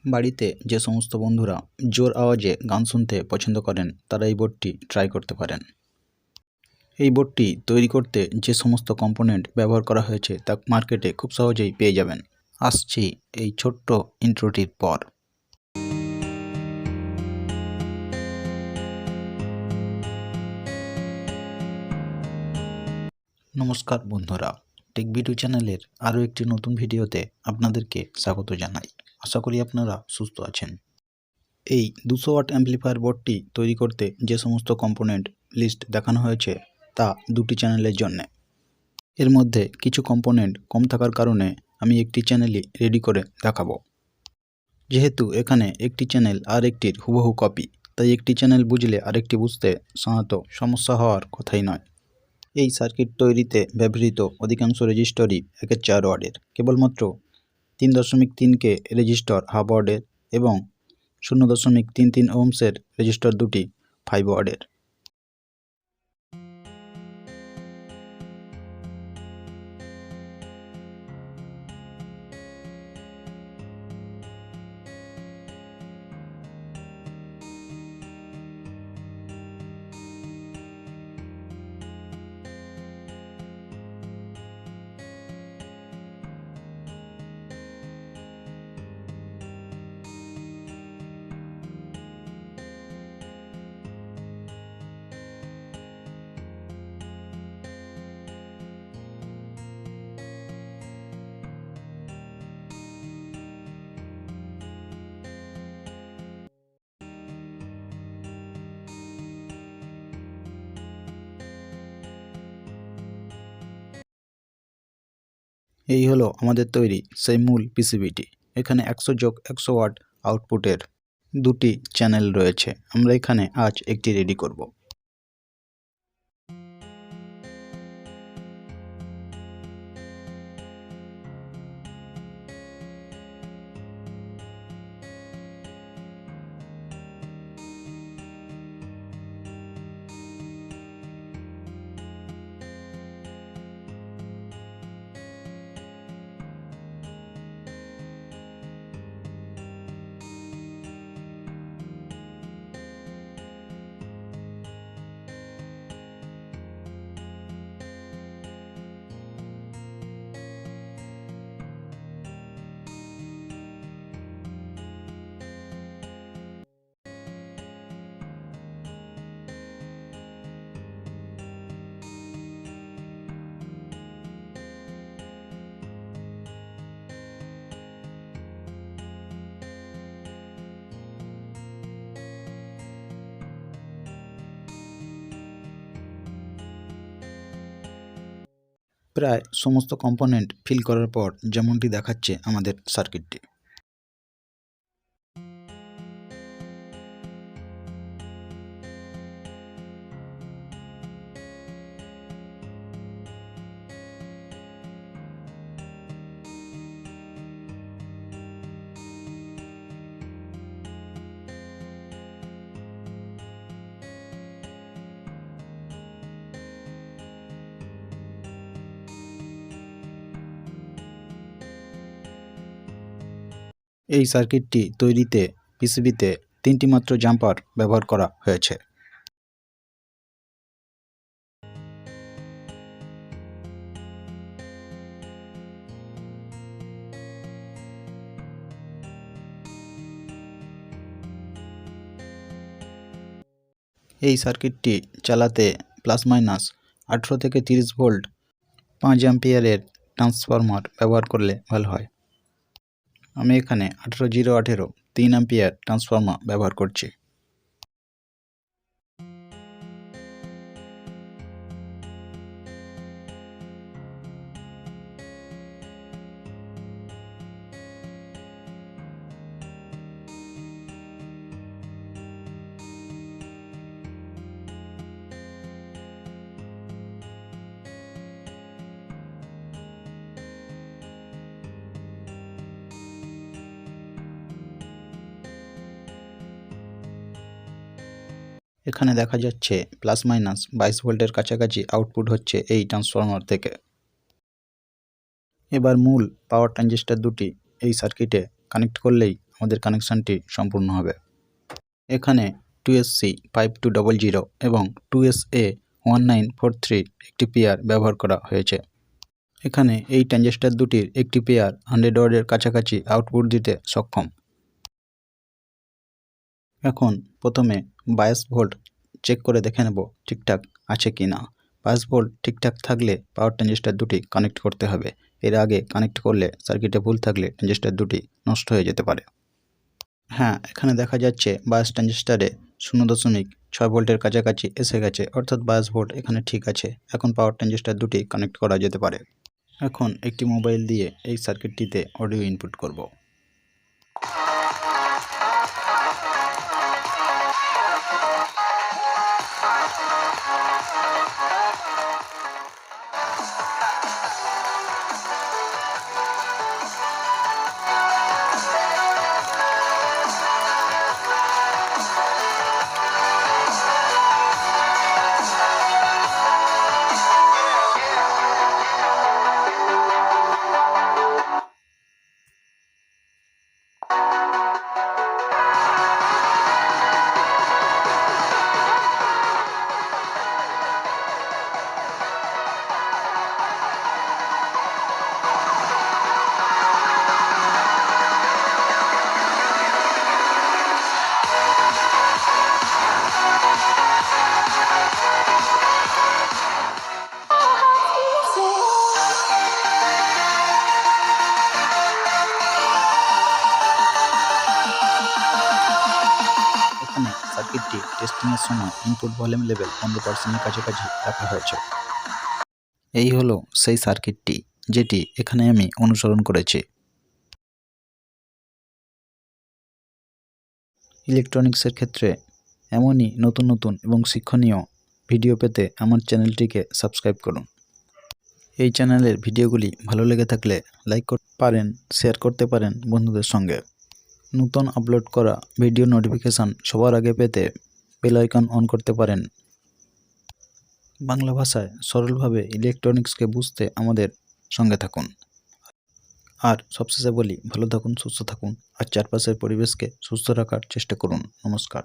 বাড়িতে যে সমস্ত বন্ধুরা জোর আওয়াজে গান শুনতে পছন্দ করেন তারা এই বোর্ডটি ট্রাই করতে পারেন। এই বোর্ডটি তৈরি করতে যে সমস্ত কম্পোনেন্ট ব্যবহার করা হয়েছে তা মার্কেটে খুব সহজেই পেয়ে যাবেন। আসছি এই ছোট্ট ইন্ট্রোটির পর। নমস্কার বন্ধুরা, টেক ভিডিও চ্যানেলের আরও একটি নতুন ভিডিওতে আপনাদেরকে স্বাগত জানাই। আশা করি আপনারা সুস্থ আছেন। এই 200 ওয়াট অ্যাম্পলিফায়ার বোর্ডটি তৈরি করতে যে সমস্ত কম্পোনেন্ট লিস্ট দেখানো হয়েছে তা দুটি চ্যানেলের জন্যে। এর মধ্যে কিছু কম্পোনেন্ট কম থাকার কারণে আমি একটি চ্যানেলই রেডি করে দেখাবো। যেহেতু এখানে একটি চ্যানেল আর একটির হুবহু কপি, তাই একটি চ্যানেল বুঝলে আরেকটি বুঝতে সাধারণত সমস্যা হওয়ার কথাই নয়। এই সার্কিট তৈরিতে ব্যবহৃত অধিকাংশ রেজিস্টরই 1/4 ওয়াটের, কেবলমাত্র 3.3K রেজিস্টর হাফ ওয়াটের এবং 0.33 ওহমসের রেজিস্টর দুটি 5 ওয়াটের। এই হলো আমাদের তৈরি সেই মূল পিসিবিটি। এখানে 100/100 ওয়াট আউটপুটের দুটি চ্যানেল রয়েছে। আমরা এখানে আজ একটি রেডি করব। প্রায় সমস্ত কম্পোনেন্ট ফিল করার পর যেমনটি দেখাচ্ছে আমাদের সার্কিটটি। এই সার্কিটটি তৈরিতে পিসিবিতে 3টি মাত্র জাম্পার ব্যবহার করা হয়েছে। এই সার্কিটটি চালাতে ±18 থেকে 30 ভোল্ট 5 অ্যাম্পিয়ারের ট্রান্সফরমার ব্যবহার করলে ভালো হয়। আমি এখানে 18018 3 অ্যাম্পিয়ার ট্রান্সফরমার ব্যবহার করছি। এখানে দেখা যাচ্ছে ±22 ভোল্টের কাছাকাছি আউটপুট হচ্ছে এই ট্রান্সফরমার থেকে। এবার মূল পাওয়ার ট্রানজিস্টর দুটি এই সার্কিটে কানেক্ট করলেই আমাদের কানেকশানটি সম্পূর্ণ হবে। এখানে 2SC5200 এবং 2SA1943 একটি পেয়ার ব্যবহার করা হয়েছে। এখানে এই ট্রানজিস্টর দুটির একটি পেয়ার 100 ওয়াটের কাছাকাছি আউটপুট দিতে সক্ষম। এখন প্রথমে বায়াস ভোল্ট চেক করে দেখে নেব ঠিকঠাক আছে কি না। বায়াস ভোল্ট ঠিকঠাক থাকলে পাওয়ার ট্রানজিস্টর দুটি কানেক্ট করতে হবে। এর আগে কানেক্ট করলে সার্কিটে ভুল থাকলে ট্রানজিস্টর দুটি নষ্ট হয়ে যেতে পারে। হ্যাঁ, এখানে দেখা যাচ্ছে বায়াস ট্রানজিস্টরে 0.6 ভোল্টের কাছাকাছি এসে গেছে, অর্থাৎ বায়াস ভোল্ট এখানে ঠিক আছে। এখন পাওয়ার ট্রানজিস্টর দুটি কানেক্ট করা যেতে পারে। এখন একটি মোবাইল দিয়ে এই সার্কিটটিতে অডিও ইনপুট করব। এখানে সার্কিটটি টেস্টিংয়ের সময় ইনপুট ভলিউম লেভেল 15%-এর কাছাকাছি রাখা হয়েছে। এই হলো সেই সার্কিটটি যেটি এখানে আমি অনুসরণ করেছি। ইলেকট্রনিক্সের ক্ষেত্রে এমনই নতুন নতুন এবং শিক্ষণীয় ভিডিও পেতে আমার চ্যানেলটিকে সাবস্ক্রাইব করুন। এই চ্যানেলের ভিডিওগুলি ভালো লেগে থাকলে লাইক করতে পারেন, শেয়ার করতে পারেন বন্ধুদের সঙ্গে। নতুন আপলোড করা ভিডিও নোটিফিকেশান সবার আগে পেতে বেল আইকন অন করতে পারেন। বাংলা ভাষায় সরলভাবে ইলেকট্রনিক্সকে বুঝতে আমাদের সঙ্গে থাকুন। আর সবশেষে বলি, ভালো থাকুন, সুস্থ থাকুন আর চারপাশের পরিবেশকে সুস্থ রাখার চেষ্টা করুন। নমস্কার।